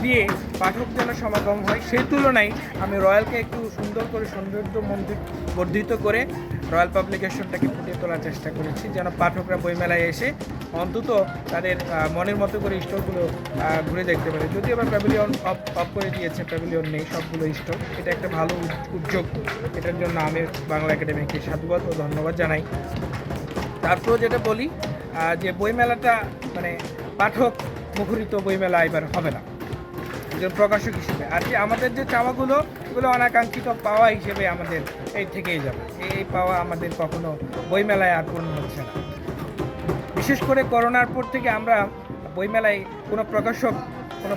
দিয়ে পাঠক যেন সমাগম হয়, সেই তুলনায় আমি রয়্যালকে একটু সুন্দর করে সৌন্দর্য বর্ধিত করে রয়্যাল পাবলিকেশনটাকে ফুটিয়ে তোলার চেষ্টা করেছি, যেন পাঠকরা বইমেলায় এসে অন্তত তাদের মনের মতো করে স্টলগুলো ঘুরে দেখতে পারে। যদিও আবার প্যাভিলিয়ন অফ করে দিয়েছে, প্যাভিলিয়ন নেই সবগুলো স্টল, এটা একটা ভালো উদ্যোগ। এটার জন্য আমি বাংলা একাডেমিকে সাধুবাদ ও ধন্যবাদ জানাই। তারপরেও যেটা বলি যে বইমেলাটা মানে পাঠক মুখরিত বইমেলা এবার হবে না একজন প্রকাশক হিসেবে। আর যে আমাদের যে চাওয়াগুলো, এগুলো অনাকাঙ্ক্ষিত পাওয়া হিসেবে আমাদের এই থেকেই যাবে। এই পাওয়া আমাদের কখনো বইমেলায় আর পূর্ণ হচ্ছে না। বিশেষ করে করোনার পর থেকে আমরা বইমেলায় কোনো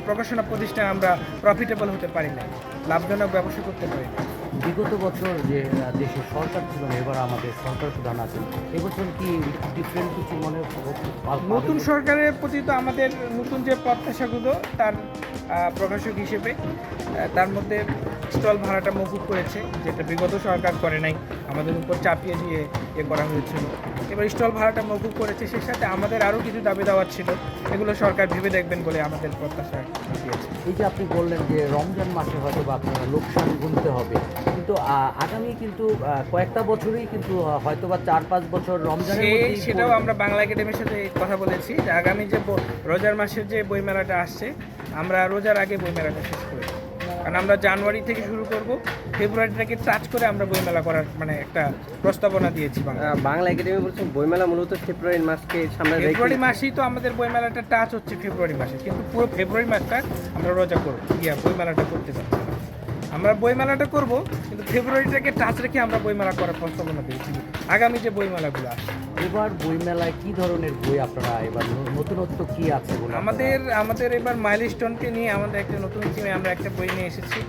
প্রকাশনা প্রতিষ্ঠান আমরা প্রফিটেবল হতে পারি না, লাভজনক ব্যবসা করতে পারি না। বিগত বছর যে দেশের সরকার ছিল না, এবার আমাদের সরকার প্রধান আছেন, এবছর কি ডিফারেন্ট কিছু মনে নতুন সরকারের প্রতি তো আমাদের নতুন যে প্রত্যাশাগুলো তার প্রকাশক হিসেবে তার মধ্যে স্টল ভাড়াটা মকুব করেছে, যেটা বিগত সরকার করে নাই, আমাদের উপর চাপিয়ে দিয়ে করা হয়েছিল। এবার স্টল ভাড়াটা মকুব করেছে, সেই সাথে আমাদের আরও কিছু দাবি দাওয়া ছিল, এগুলো সরকার ভেবে দেখবেন বলে আমাদের প্রত্যাশা দিয়েছে। এই যে আপনি বললেন যে রমজান মাসে হয়তো বা আপনারা লোকসান গুনতে হবে, কিন্তু আগামী কিন্তু কয়েকটা বছরই কিন্তু হয়তো বা 4-5 বছর রমজানের মধ্যেই সেটাও আমরা বাংলা একাডেমির সাথে কথা বলেছি যে আগামী যে রোজার মাসের যে বইমেলাটা আসছে, আমরা রোজার আগে বইমেলাটা শেষ করি, কারণ আমরা জানুয়ারি থেকে শুরু করব, ফেব্রুয়ারিটাকে টাচ করে আমরা বইমেলা করার মানে একটা প্রস্তাবনা দিয়েছি। বাংলা একাডেমি বলছেন বইমেলা মূলত ফেব্রুয়ারি মাসকে সামনে রেখে, ফেব্রুয়ারি মাসেই তো আমাদের বইমেলাটা টাচ হচ্ছে ফেব্রুয়ারি মাসে, কিন্তু পুরো ফেব্রুয়ারি মাসটা আমরা রোজা করবো, বইমেলাটা করতে পারছি না। আমরা বইমেলাটা করব, কিন্তু ফেব্রুয়ারিটাকে টাচ রেখে আমরা বইমেলা করার প্রস্তাবনা দিয়েছি আগামী যে বইমেলাগুলো আসছে। এবার বইমেলায় কি ধরনের বই আপনারা এবার নতুনত্ব কি আছে বলে আমাদের এবার মাইলস্টোনকে নিয়ে আমাদের একটা নতুন টিমে আমরা একটা বই নিয়ে এসেছি।